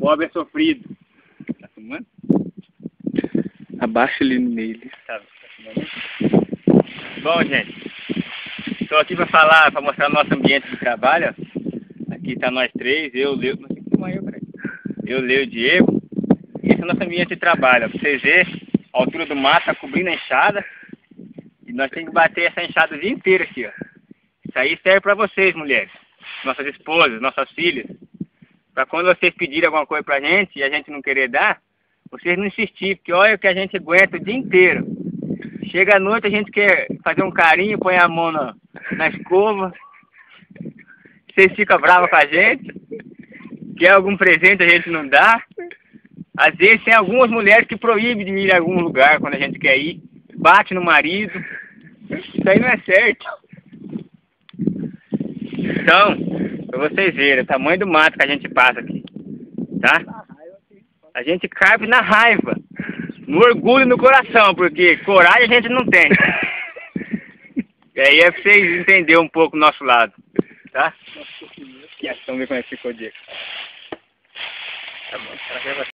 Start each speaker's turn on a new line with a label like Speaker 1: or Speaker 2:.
Speaker 1: pobre é sofrido. Tá fumando?
Speaker 2: Abaixa ele nele.
Speaker 1: Tá fumando? Bom, gente, estou aqui para falar, para mostrar nosso ambiente de trabalho. Aqui está nós três, eu, Leo, não sei como é eu, Leo e o Diego. Esse é o nosso ambiente de trabalho. Para vocês verem, a altura do mato está cobrindo a enxada. E nós temos que bater essa enxada o dia inteiro aqui, ó. Isso aí serve para vocês, mulheres, nossas esposas, nossas filhas. Para quando vocês pedirem alguma coisa pra gente e a gente não querer dar, vocês não insistirem, porque olha o que a gente aguenta o dia inteiro. Chega à noite, a gente quer fazer um carinho, põe a mão na escova. Vocês ficam bravos com a gente. Quer algum presente, a gente não dá. Às vezes tem algumas mulheres que proíbem de ir a algum lugar quando a gente quer ir. Bate no marido. Isso aí não é certo. Então, pra vocês verem o tamanho do mato que a gente passa aqui. Tá? A gente cabe na raiva. No orgulho no coração, porque coragem a gente não tem. E aí é pra vocês entenderem um pouco o nosso lado. Tá? Vamos ver como é que ficou o dia. Tá bom.